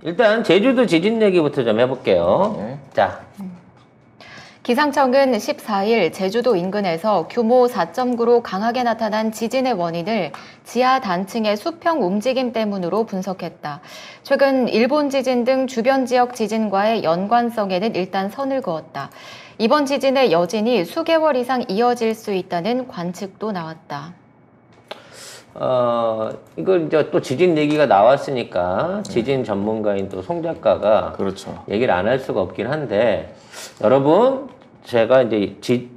일단 제주도 지진 얘기부터 좀 해볼게요. 네. 자, 기상청은 14일 제주도 인근에서 규모 4.9로 강하게 나타난 지진의 원인을 지하 단층의 수평 움직임 때문으로 분석했다. 최근 일본 지진 등 주변 지역 지진과의 연관성에는 일단 선을 그었다. 이번 지진의 여진이 수개월 이상 이어질 수 있다는 관측도 나왔다. 이걸 이제 또 지진 얘기가 나왔으니까 지진 전문가인 또 송 작가가 그렇죠. 얘기를 안 할 수가 없긴 한데, 여러분, 제가 이제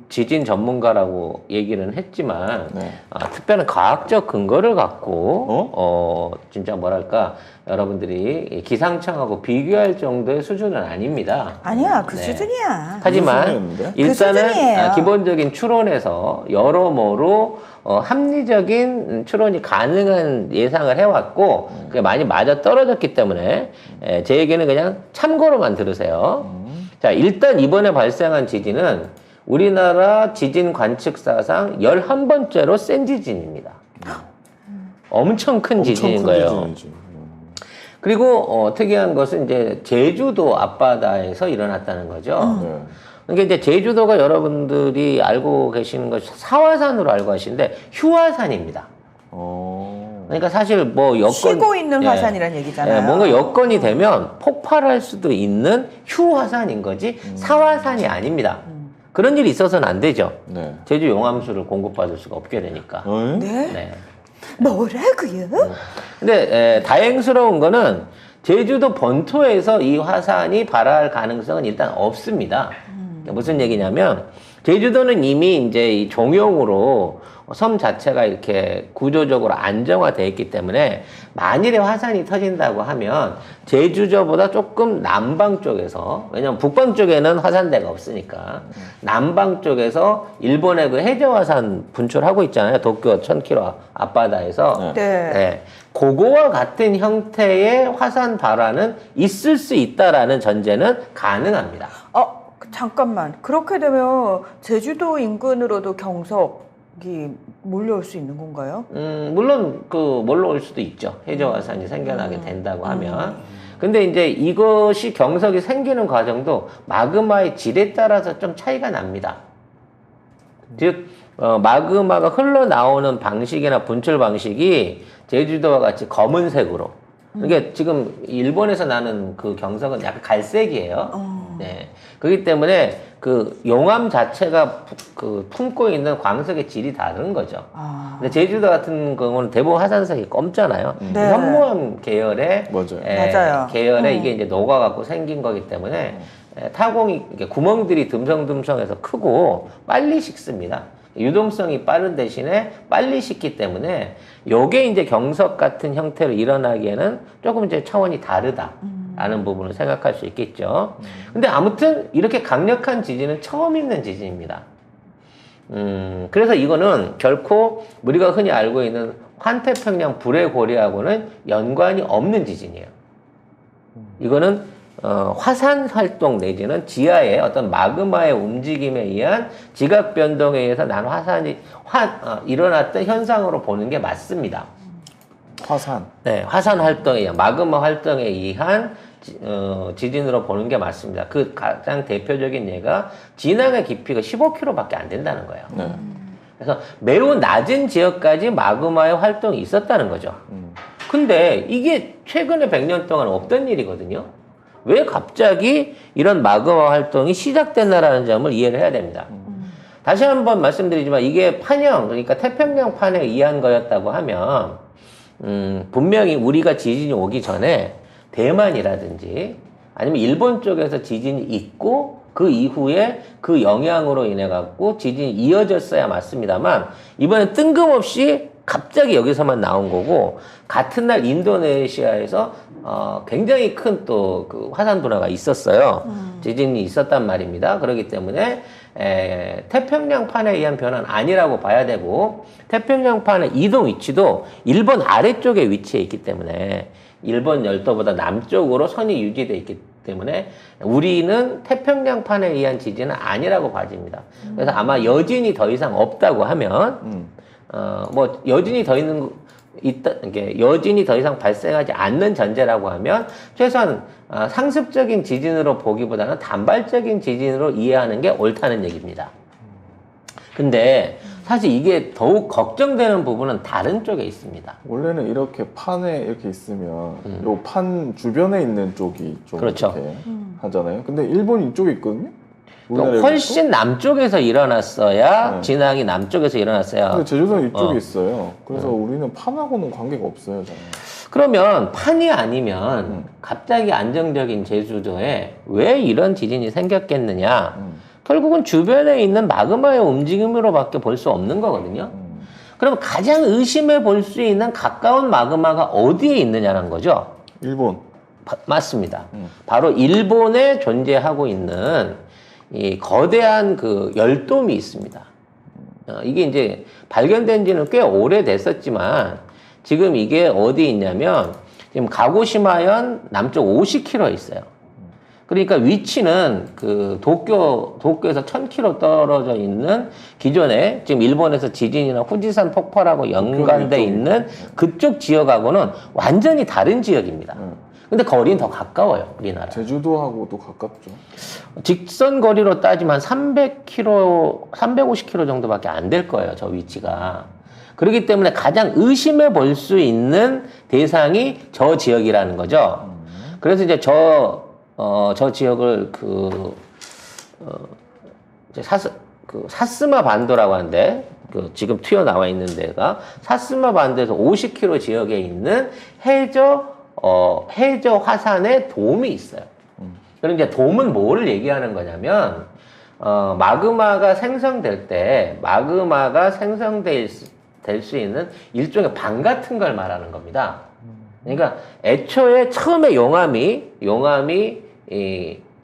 지진 전문가라고 얘기는 했지만, 네. 특별한 과학적 근거를 갖고, 진짜 뭐랄까, 여러분들이 기상청하고 비교할 정도의 수준은 아닙니다. 아니야, 그 네. 수준이야. 하지만 수준이었는데? 일단은 수준이에요. 기본적인 추론에서 여러모로 합리적인 추론이 가능한 예상을 해왔고 그게 많이 맞아 떨어졌기 때문에 제 얘기는 그냥 참고로만 들으세요. 자, 일단 이번에 발생한 지진은 우리나라 지진 관측사상 11번째로 센 지진입니다. 엄청 큰 지진인 거예요. 지진이지. 그리고 특이한 것은 이제 제주도 앞바다에서 일어났다는 거죠. 네. 그러니까 이제 제주도가 여러분들이 알고 계시는 것이 사화산으로 알고 계시는데 휴화산입니다. 그러니까 사실 뭐 여건 쉬고 있는 화산이란 얘기잖아요. 뭔가 여건이 되면 폭발할 수도 있는 휴화산인 거지 사화산이 아닙니다. 그런 일이 있어서는 안 되죠. 네. 제주 용암수를 공급받을 수가 없게 되니까. 네? 네. 뭐라고요? 근데 다행스러운 거는 제주도 본토에서 이 화산이 발화할 가능성은 일단 없습니다. 무슨 얘기냐면 제주도는 이미 이제 이 종용으로 섬 자체가 이렇게 구조적으로 안정화되어 있기 때문에 만일에 화산이 터진다고 하면 제주도보다 조금 남방 쪽에서, 왜냐면 북방 쪽에는 화산대가 없으니까 남방 쪽에서 일본의 그 해저화산 분출하고 있잖아요. 도쿄 1000km 앞바다에서. 네. 그거와 같은 형태의 화산 발화는 있을 수 있다라는 전제는 가능합니다. 잠깐만. 그렇게 되면 제주도 인근으로도 경석이 몰려올 수 있는 건가요? 물론 몰려올 수도 있죠. 해저화산이 생겨나게 된다고 하면. 근데 이제 이것이 경석이 생기는 과정도 마그마의 질에 따라서 좀 차이가 납니다. 즉 마그마가 흘러나오는 방식이나 분출 방식이 제주도와 같이 검은색으로, 그러니까 지금 일본에서 나는 그 경석은 약간 갈색이에요. 네. 그렇기 때문에 그 용암 자체가 품고 있는 광석의 질이 다른 거죠. 근데 제주도 같은 경우는 대부분 화산석이 검잖아요. 네. 현무암 계열의 맞아요. 계열에 이게 이제 녹아갖고 생긴 거기 때문에 타공이 이렇게 구멍들이 듬성듬성해서 크고 빨리 식습니다. 유동성이 빠른 대신에 빨리 식기 때문에 요게 이제 경석 같은 형태로 일어나기에는 조금 이제 차원이 다르다라는 부분을 생각할 수 있겠죠. 근데 아무튼 이렇게 강력한 지진은 처음 있는 지진입니다. 그래서 이거는 결코 우리가 흔히 알고 있는 환태평양 불의 고리하고는 연관이 없는 지진이에요. 이거는 화산 활동 내지는 지하의 어떤 마그마의 움직임에 의한 지각 변동에 의해서 난 화산이 일어났던 현상으로 보는 게 맞습니다. 화산. 네, 화산 활동에 의한 마그마 활동에 의한 지진으로 보는 게 맞습니다. 그 가장 대표적인 예가 진앙의 깊이가 15km밖에 안 된다는 거예요. 네. 그래서 매우 낮은 지역까지 마그마의 활동이 있었다는 거죠. 근데 이게 최근에 100년 동안 없던 일이거든요. 왜 갑자기 이런 마그마 활동이 시작됐나라는 점을 이해를 해야 됩니다. 다시 한번 말씀드리지만 이게 판형, 그러니까 태평양 판에 의한 거였다고 하면 분명히 우리가 지진이 오기 전에 대만이라든지 아니면 일본 쪽에서 지진이 있고 그 이후에 그 영향으로 인해 갖고 지진이 이어졌어야 맞습니다만 이번엔 뜬금없이 갑자기 여기서만 나온 거고, 같은 날 인도네시아에서 굉장히 큰 또 그 화산 분화가 있었어요. 지진이 있었단 말입니다. 그렇기 때문에 태평양판에 의한 변화는 아니라고 봐야 되고, 태평양판의 이동 위치도 일본 아래쪽에 위치해 있기 때문에 일본 열도보다 남쪽으로 선이 유지되어 있기 때문에 우리는 태평양판에 의한 지진은 아니라고 봐집니다. 그래서 아마 여진이 더 이상 없다고 하면 뭐 여진이 더 있는 이게 여진이 더 이상 발생하지 않는 전제라고 하면 최소한 상습적인 지진으로 보기보다는 단발적인 지진으로 이해하는 게 옳다는 얘기입니다. 근데 사실 이게 더욱 걱정되는 부분은 다른 쪽에 있습니다. 원래는 이렇게 판에 이렇게 있으면 요 판 주변에 있는 쪽이 좀 그렇죠. 이렇게 하잖아요. 근데 일본 이쪽에 있거든요. 그러니까 우리나라에 훨씬 남쪽에서 일어났어야 네. 진앙이 남쪽에서 일어났어야. 근데 제주도는 이쪽에 어. 있어요. 그래서 우리는 판하고는 관계가 없어요, 저는. 그러면 판이 아니면 갑자기 안정적인 제주도에 왜 이런 지진이 생겼겠느냐? 결국은 주변에 있는 마그마의 움직임으로밖에 볼 수 없는 거거든요. 그럼 가장 의심해 볼 수 있는 가까운 마그마가 어디에 있느냐는 거죠. 일본. 맞습니다. 바로 일본에 존재하고 있는 이 거대한 그 열돔이 있습니다. 이게 이제 발견된 지는 꽤 오래됐었지만 지금 이게 어디 있냐면 지금 가고시마현 남쪽 50km 있어요. 그러니까 위치는 그 도쿄에서 1000km 떨어져 있는 기존에 지금 일본에서 지진이나 후지산 폭발하고 연관돼 있는 그쪽 지역하고는 완전히 다른 지역입니다. 근데 거리는 더 가까워요, 우리나라. 제주도하고도 가깝죠. 직선 거리로 따지면 300km, 350km 정도밖에 안 될 거예요, 저 위치가. 그렇기 때문에 가장 의심해 볼 수 있는 대상이 저 지역이라는 거죠. 그래서 이제 저 지역을 이제 사스마 반도라고 하는데, 지금 튀어나와 있는 데가 사스마 반도에서 50km 지역에 있는 해저 화산에 돔이 있어요. 그럼 이제 돔은 뭐를 얘기하는 거냐면, 마그마가 생성될 때, 마그마가 생성될 수 있는 일종의 방 같은 걸 말하는 겁니다. 그러니까 애초에 처음에 용암이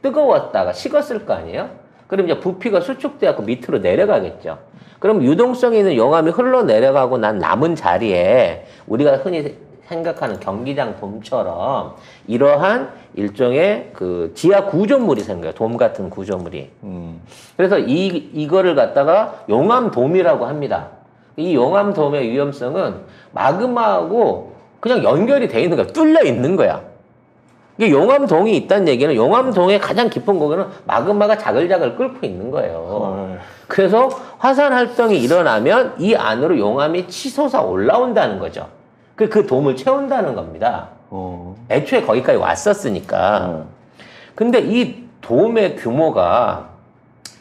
뜨거웠다가 식었을 거 아니에요? 그럼 이제 부피가 수축돼갖고 밑으로 내려가겠죠. 그럼 유동성이 있는 용암이 흘러내려가고 난 남은 자리에 우리가 흔히 생각하는 경기장 돔처럼 이러한 일종의 그 지하 구조물이 생겨요. 돔 같은 구조물이. 그래서 이거를 갖다가 용암돔이라고 합니다. 이 용암돔의 위험성은 마그마하고 그냥 연결이 돼 있는 거야. 뚫려 있는 거야. 이게 용암동이 있다는 얘기는 용암동의 가장 깊은 곳에는 마그마가 자글자글 끓고 있는 거예요. 그래서 화산 활동이 일어나면 이 안으로 용암이 치솟아 올라온다는 거죠. 그 돔을 채운다는 겁니다. 애초에 거기까지 왔었으니까. 근데 이 돔의 규모가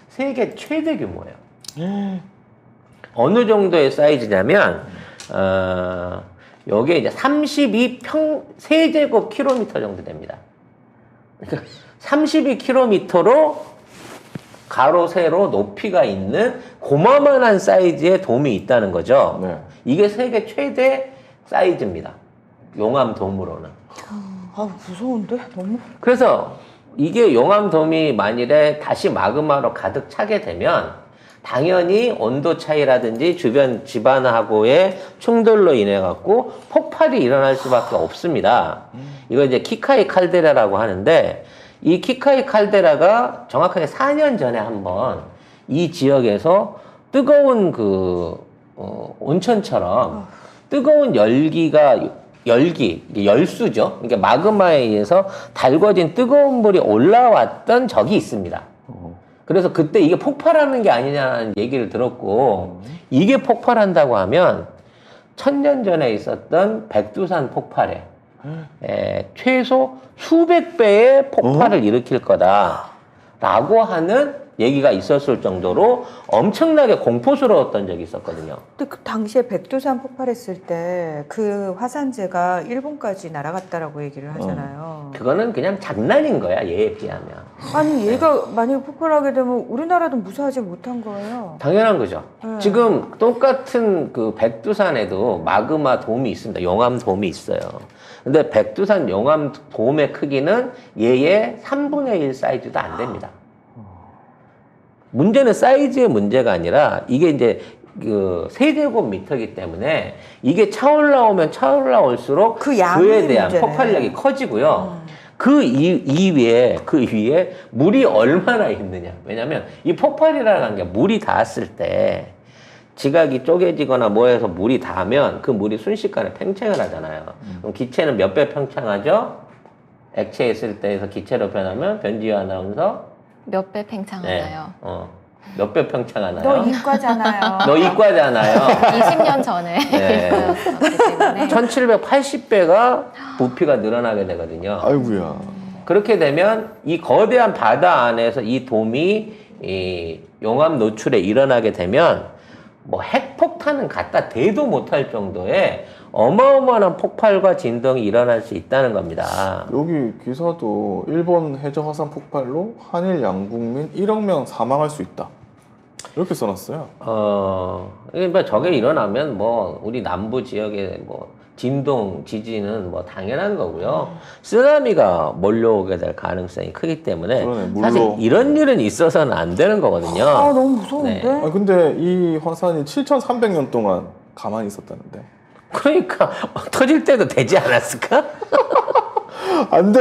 세계 최대 규모예요. 어느 정도의 사이즈냐면, 여기에 이제 32 세제곱킬로미터 정도 됩니다. 그러니까 32km로 가로, 세로 높이가 있는 고마만한 사이즈의 돔이 있다는 거죠. 네. 이게 세계 최대 사이즈입니다. 용암돔으로는. 아, 무서운데? 너무. 그래서 이게 용암돔이 만일에 다시 마그마로 가득 차게 되면 당연히 온도 차이라든지 주변 지반하고의 충돌로 인해 갖고 폭발이 일어날 수밖에 없습니다. 이거 이제 키카이 칼데라라고 하는데 이 키카이 칼데라가 정확하게 4년 전에 한번 이 지역에서 뜨거운 온천처럼 뜨거운 이게 열수죠. 그러니까 마그마에 의해서 달궈진 뜨거운 물이 올라왔던 적이 있습니다. 그래서 그때 이게 폭발하는 게 아니냐는 얘기를 들었고, 이게 폭발한다고 하면 1000년 전에 있었던 백두산 폭발에 최소 수백 배의 폭발을 일으킬 거다라고 하는 얘기가 있었을 정도로 엄청나게 공포스러웠던 적이 있었거든요. 근데 그 당시에 백두산 폭발했을 때 그 화산재가 일본까지 날아갔다라고 얘기를 하잖아요. 그거는 그냥 장난인 거야, 얘에 비하면. 아니 얘가 만약에 폭발하게 되면 우리나라도 무사하지 못한 거예요. 당연한 거죠. 지금 똑같은 그 백두산에도 마그마 돔이 있습니다. 용암 돔이 있어요. 근데 백두산 용암 돔의 크기는 얘의 3분의 1 사이즈도 안 됩니다. 문제는 사이즈의 문제가 아니라 이게 이제 그 세제곱미터이기 때문에 이게 차올라오면 차올라올수록 그 양이 그에 대한 문제네. 폭발력이 커지고요. 그 위에 물이 얼마나 있느냐. 왜냐면 이 폭발이라는 게 물이 닿았을 때 지각이 쪼개지거나 뭐해서 물이 닿으면 그 물이 순식간에 팽창을 하잖아요. 그럼 기체는 몇 배 팽창하죠? 액체에 있을 때에서 기체로 변하면 변지유 아나운서 몇 배 팽창하나요? 몇 배 팽창하나요? 너 이과잖아요. 너 이과잖아요. 20년 전에 네. 이거였기 때문에 1780배가 부피가 늘어나게 되거든요. 아이고야. 그렇게 되면 이 거대한 바다 안에서 이 돔이 이 용암 노출에 일어나게 되면 뭐 핵폭탄은 갖다 대도 못할 정도의 어마어마한 폭발과 진동이 일어날 수 있다는 겁니다. 여기 기사도 일본 해저 화산 폭발로 한일 양국민 1억 명 사망할 수 있다. 이렇게 써놨어요. 그러니까 저게 일어나면 뭐 우리 남부 지역에 뭐 진동, 지진은 뭐 당연한 거고요. 쓰나미가 몰려오게 될 가능성이 크기 때문에 그러네, 물로. 사실 이런 일은 있어서는 안 되는 거거든요. 아, 너무 무서운데? 네. 아, 근데 이 화산이 7,300년 동안 가만히 있었다는데. 그러니까 터질 때도 되지 않았을까? 안 돼.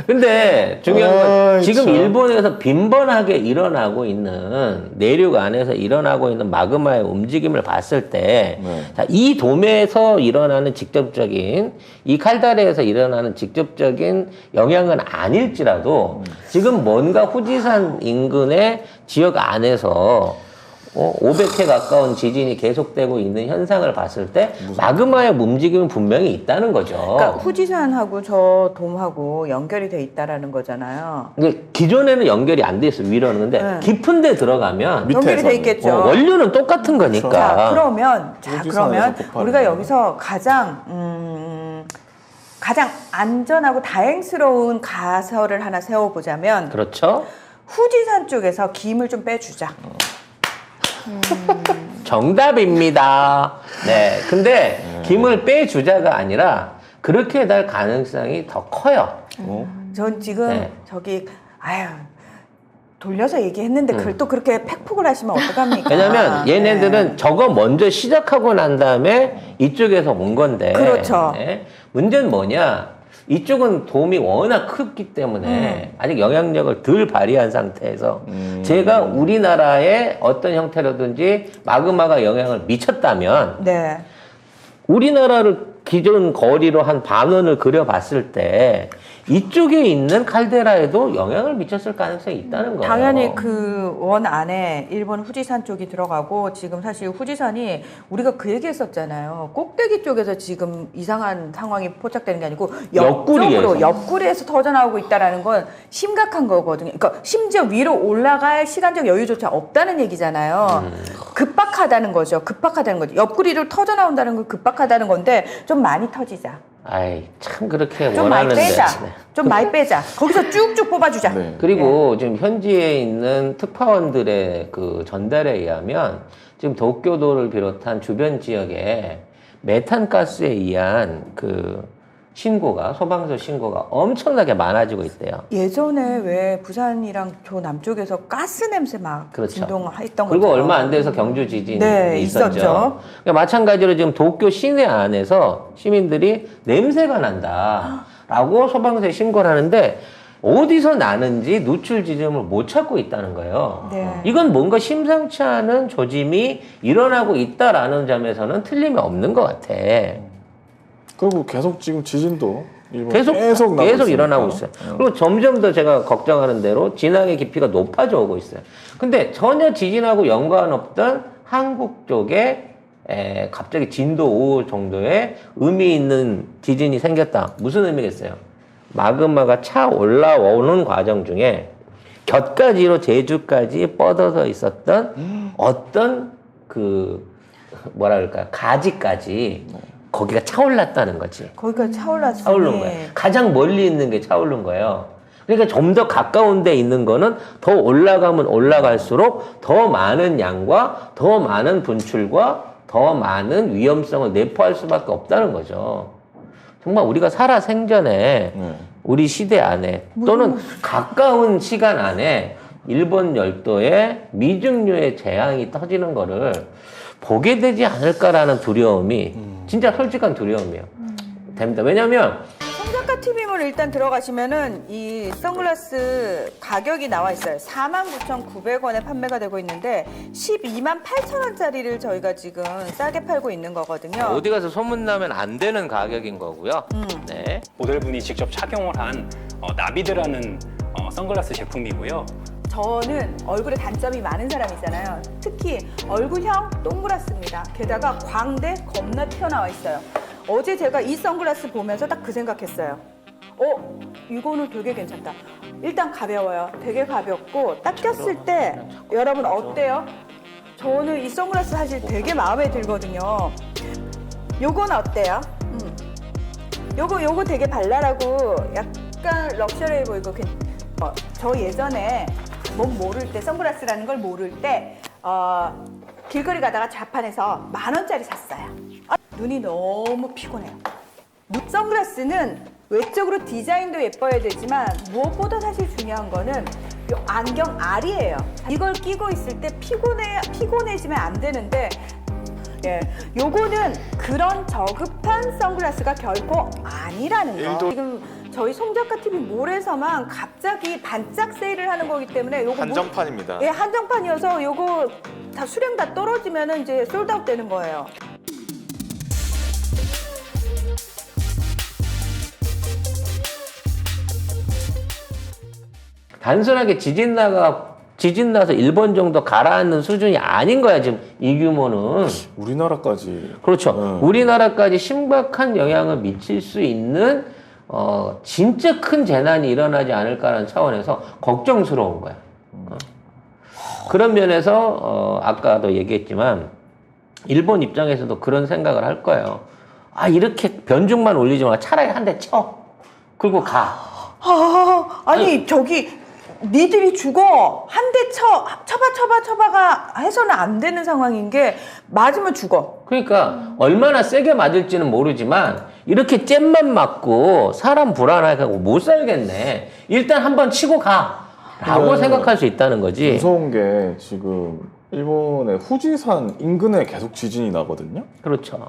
근데 중요한 건 아이, 지금 참. 일본에서 빈번하게 일어나고 있는 내륙 안에서 일어나고 있는 마그마의 움직임을 봤을 때 네. 자, 이 돔에서 일어나는 직접적인 이 칼다레에서 일어나는 직접적인 영향은 아닐지라도 지금 뭔가 후지산 인근의 지역 안에서 500회 가까운 지진이 계속되고 있는 현상을 봤을 때 마그마의 움직임은 분명히 있다는 거죠. 그러니까 후지산하고 저 돔하고 연결이 돼 있다라는 거잖아요. 근데 기존에는 연결이 안 돼 있어 위로는. 근데 네. 깊은 데 들어가면 밑에서는. 연결이 돼 있겠죠. 원료는 똑같은 거니까. 자, 그러면 후지산에서 폭발을 우리가 해요. 여기서 가장 안전하고 다행스러운 가설을 하나 세워보자면 그렇죠? 후지산 쪽에서 김을 좀 빼주자. 정답입니다. 네. 근데 김을 빼주자가 아니라 그렇게 될 가능성이 더 커요. 전 지금 네. 저기 돌려서 얘기했는데 그걸 또 그렇게 팩폭을 하시면 어떡합니까? 왜냐면 얘네들은 저거 먼저 시작하고 난 다음에 이쪽에서 온 건데. 그렇죠. 네. 문제는 뭐냐? 이쪽은 돔이 워낙 크기 때문에 아직 영향력을 덜 발휘한 상태에서 제가 우리나라의 어떤 형태로든지 마그마가 영향을 미쳤다면 네. 우리나라를 기존 거리로 한 반원을 그려봤을 때 이쪽에 있는 칼데라에도 영향을 미쳤을 가능성이 있다는 거예요. 당연히 그 원 안에 일본 후지산 쪽이 들어가고 지금 사실 후지산이 우리가 그 얘기했었잖아요. 꼭대기 쪽에서 지금 이상한 상황이 포착되는 게 아니고 옆구리로 옆구리에서 터져나오고 있다라는 건 심각한 거거든요. 그러니까 심지어 위로 올라갈 시간적 여유조차 없다는 얘기잖아요. 급박하다는 거죠. 급박하다는 거죠. 옆구리로 터져나온다는 건 급박하다는 건데 좀 많이 터지자. 아이 참 그렇게 좀 많이 원하는데. 빼자. 좀 많이 빼자. 거기서 쭉쭉 뽑아주자. 네. 그리고 지금 현지에 있는 특파원들의 그 전달에 의하면 지금 도쿄도를 비롯한 주변 지역에 메탄가스에 의한 그 신고가 소방서 신고가 엄청나게 많아지고 있대요. 예전에 왜 부산이랑 저 남쪽에서 가스 냄새 막 그렇죠. 진동했던 그리고 것처럼. 얼마 안 돼서 경주 지진이 네, 있었죠. 있었죠. 그러니까 마찬가지로 지금 도쿄 시내 안에서 시민들이 냄새가 난다라고 소방서에 신고를 하는데 어디서 나는지 누출 지점을 못 찾고 있다는 거예요. 네. 이건 뭔가 심상치 않은 조짐이 일어나고 있다라는 점에서는 틀림이 없는 것 같아. 그리고 계속 지금 지진도 일본 계속 나고 일어나고 있으니까. 있어요. 그리고 점점 더 제가 걱정하는 대로 진앙의 깊이가 높아져 오고 있어요. 근데 전혀 지진하고 연관 없던 한국 쪽에 갑자기 진도 5 정도의 의미 있는 지진이 생겼다. 무슨 의미겠어요? 마그마가 차 올라오는 과정 중에 곁가지로 제주까지 뻗어서 있었던 어떤 그 뭐라 그럴까요? 가지까지 거기가 차올랐다는 거지. 거기가 차올랐으니 차오른 거예요. 가장 멀리 있는 게 차오른 거예요. 그러니까 좀 더 가까운 데 있는 거는 더 올라가면 올라갈수록 더 많은 양과 더 많은 분출과 더 많은 위험성을 내포할 수밖에 없다는 거죠. 정말 우리가 살아 생전에 우리 시대 안에 또는 가까운 시간 안에 일본 열도에 미중류의 재앙이 터지는 거를 보게 되지 않을까라는 두려움이 진짜 솔직한 두려움이에요. 됩니다. 왜냐하면 손작가 TV몰 일단 들어가시면은 이 선글라스 가격이 나와 있어요. 49,900원에 판매가 되고 있는데 128,000원짜리를 저희가 지금 싸게 팔고 있는 거거든요. 어디 가서 소문나면 안 되는 가격인 거고요. 네. 모델분이 직접 착용을 한 나비드라는 선글라스 제품이고요. 저는 얼굴에 단점이 많은 사람이잖아요. 특히 얼굴형 동그랗습니다. 게다가 광대 겁나 튀어나와 있어요. 어제 제가 이 선글라스 보면서 딱 그 생각했어요. 이거는 되게 괜찮다. 일단 가벼워요. 되게 가볍고 딱 꼈을 때 여러분 어때요? 저는 이 선글라스 사실 되게 마음에 들거든요. 요건 어때요? 요거 되게 발랄하고 약간 럭셔리해 보이고 저 예전에 몸 모를 때 선글라스라는 걸 모를 때 길거리 가다가 자판에서 10,000원짜리 샀어요. 눈이 너무 피곤해요. 선글라스는 외적으로 디자인도 예뻐야 되지만 무엇보다 사실 중요한 거는 요 안경 알이에요. 이걸 끼고 있을 때 피곤해지면 안 되는데 예, 요거는 그런 저급한 선글라스가 결코 아니라는 거. 지금 저희 송작가 TV 몰에서만 갑자기 반짝 세일을 하는 거기 때문에 요거 한정판입니다. 예, 한정판이어서 요거 다 수량 다 떨어지면은 이제 솔드아웃 되는 거예요. 단순하게 지진 나서 일본 정도 가라앉는 수준이 아닌 거야, 지금 이 규모는. 우리나라까지. 그렇죠. 우리나라까지 심각한 영향을 미칠 수 있는 진짜 큰 재난이 일어나지 않을까라는 차원에서 걱정스러운 거야. 그런 면에서 아까도 얘기했지만 일본 입장에서도 그런 생각을 할 거예요. 이렇게 변죽만 올리지 마. 차라리 한 대 쳐. 그리고 가. 아니 저기 니들이 죽어. 한 대 쳐봐가 해서는 안 되는 상황인 게 맞으면 죽어. 그러니까 얼마나 세게 맞을지는 모르지만 이렇게 잼만 맞고 사람 불안하게 하고 못 살겠네. 일단 한번 치고 가. 라고 생각할 수 있다는 거지. 무서운 게 지금 일본의 후지산 인근에 계속 지진이 나거든요. 그렇죠.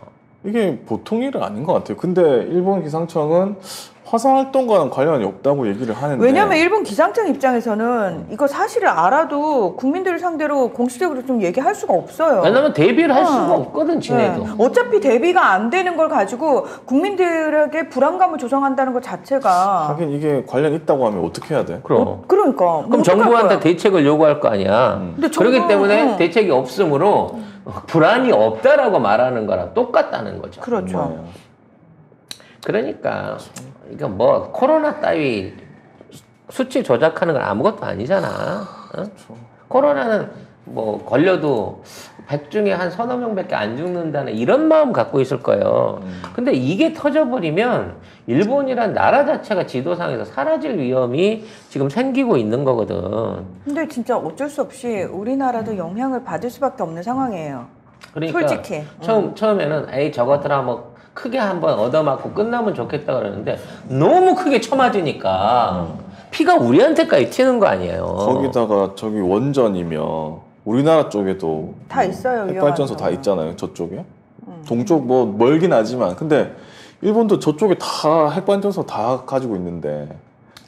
이게 보통 일은 아닌 것 같아요. 근데 일본 기상청은 화산 활동과는 관련이 없다고 얘기를 하는데 왜냐면 일본 기상청 입장에서는 이거 사실을 알아도 국민들을 상대로 공식적으로 좀 얘기할 수가 없어요. 왜냐면 대비를 할 수가 없거든, 지네도. 네. 어차피 대비가 안 되는 걸 가지고 국민들에게 불안감을 조성한다는 것 자체가 하긴 이게 관련 있다고 하면 어떻게 해야 돼? 그럼. 그러니까 그럼 정부한테 대책을 요구할 거 아니야. 근데 그렇기 정부는- 때문에 대책이 없으므로 불안이 없다라고 말하는 거랑 똑같다는 거죠. 그렇죠. 네. 그러니까 이거 뭐 코로나 따위 수치 조작하는 건 아무것도 아니잖아. 코로나는 뭐 걸려도 100 중에 한 서너 명밖에 안 죽는다는 이런 마음 갖고 있을 거예요. 근데 이게 터져버리면 일본이란 나라 자체가 지도상에서 사라질 위험이 지금 생기고 있는 거거든. 근데 진짜 어쩔 수 없이 우리나라도 영향을 받을 수밖에 없는 상황이에요. 그러니까 솔직히. 처음에는 에이 저것들 한번 크게 한번 얻어맞고 끝나면 좋겠다 그러는데 너무 크게 쳐맞으니까 피가 우리한테까지 튀는 거 아니에요. 거기다가 저기 원전이며 우리나라 쪽에도 다 있어요, 핵발전소 위험한 다 거. 있잖아요. 저쪽에 동쪽 뭐 멀긴 하지만 근데 일본도 저쪽에 다 핵발전소 다 가지고 있는데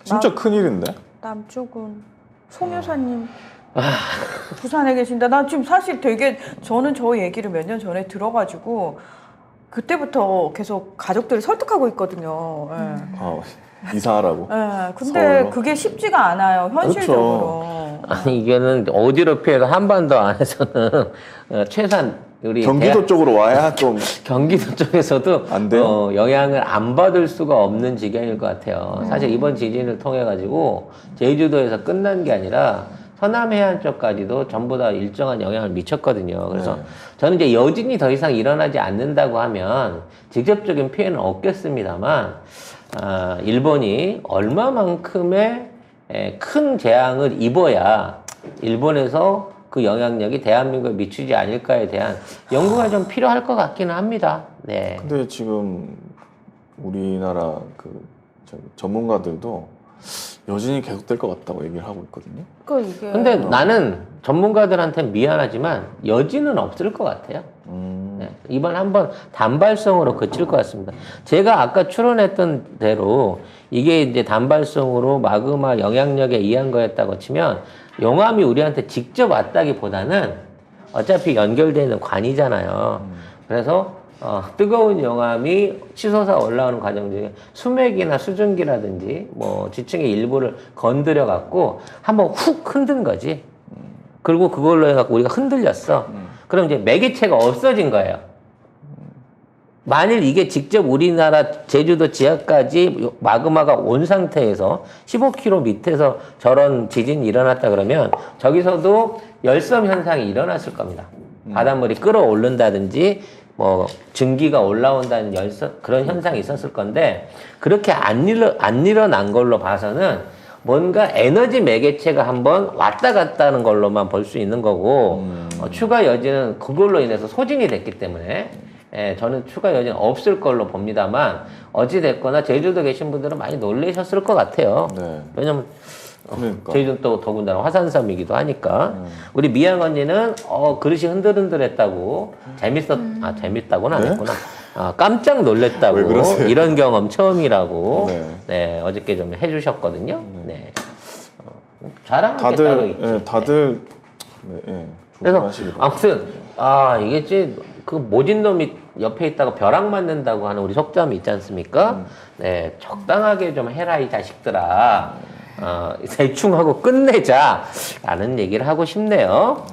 진짜 큰일인데. 남쪽은 송 여사님 부산에 계신다. 나 지금 사실 되게 저는 저 얘기를 몇 년 전에 들어가지고 그때부터 계속 가족들을 설득하고 있거든요. 예. 이사하라고. 예, 근데 서울로. 그게 쉽지가 않아요, 현실적으로. 아니 이게는 어디로 피해도 한반도 안에서는 최소한 우리 경기도 쪽으로 와야 좀 경기도 쪽에서도 안 돼요? 영향을 안 받을 수가 없는 지경일 것 같아요. 사실 이번 지진을 통해 가지고 제주도에서 끝난 게 아니라 서남 해안 쪽까지도 전부 다 일정한 영향을 미쳤거든요. 그래서 저는 이제 여진이 더 이상 일어나지 않는다고 하면 직접적인 피해는 없겠습니다만 일본이 얼마만큼의 큰 재앙을 입어야 일본에서 그 영향력이 대한민국에 미치지 않을까에 대한 연구가 좀 필요할 것 같기는 합니다. 네. 근데 지금 우리나라 전문가들도 여진이 계속될 것 같다고 얘기를 하고 있거든요. 그러니까 이게 근데 나는 전문가들한테 미안하지만 여지는 없을 것 같아요. 네, 이번 한번 단발성으로 그칠 것 같습니다. 제가 아까 추론했던 대로 이게 이제 단발성으로 마그마 영향력에 의한 거였다고 치면 용암이 우리한테 직접 왔다기보다는 어차피 연결되어 있는 관이잖아요. 그래서 뜨거운 용암이 치솟아 올라오는 과정 중에 수맥이나 수증기라든지 뭐 지층의 일부를 건드려 갖고 한번 훅 흔든 거지. 그리고 그걸로 해갖고 우리가 흔들렸어. 그럼 이제 매개체가 없어진 거예요. 만일 이게 직접 우리나라 제주도 지하까지 마그마가 온 상태에서 15km 밑에서 저런 지진이 일어났다 그러면 저기서도 열섬 현상이 일어났을 겁니다. 바닷물이 끌어오른다든지 뭐 증기가 올라온다는 그런 현상이 있었을 건데 그렇게 안 일어난 걸로 봐서는 뭔가 에너지 매개체가 한번 왔다 갔다 하는 걸로만 볼 수 있는 거고 추가 여지는 그걸로 인해서 소진이 됐기 때문에 저는 추가 여지는 없을 걸로 봅니다만 어찌됐거나 제주도 계신 분들은 많이 놀라셨을 것 같아요. 네. 왜냐면 그러니까. 제주는 또 더군다나 화산섬이기도 하니까 우리 미양 언니는 그릇이 흔들흔들했다고 재밌다고는 안 네? 했구나. 깜짝 왜 놀랬다고 그러세요? 이런 경험 처음이라고 네. 네, 어저께 좀 해주셨거든요. 네. 자랑할 게 따로 있지. 다들 네, 그래서 조심하시기 바랍니다. 아무튼 이게 그 모진 놈이 옆에 있다가 벼락 맞는다고 하는 우리 속담이 있지 않습니까? 네, 적당하게 좀 해라 이 자식들아. 대충 하고 끝내자라는 얘기를 하고 싶네요.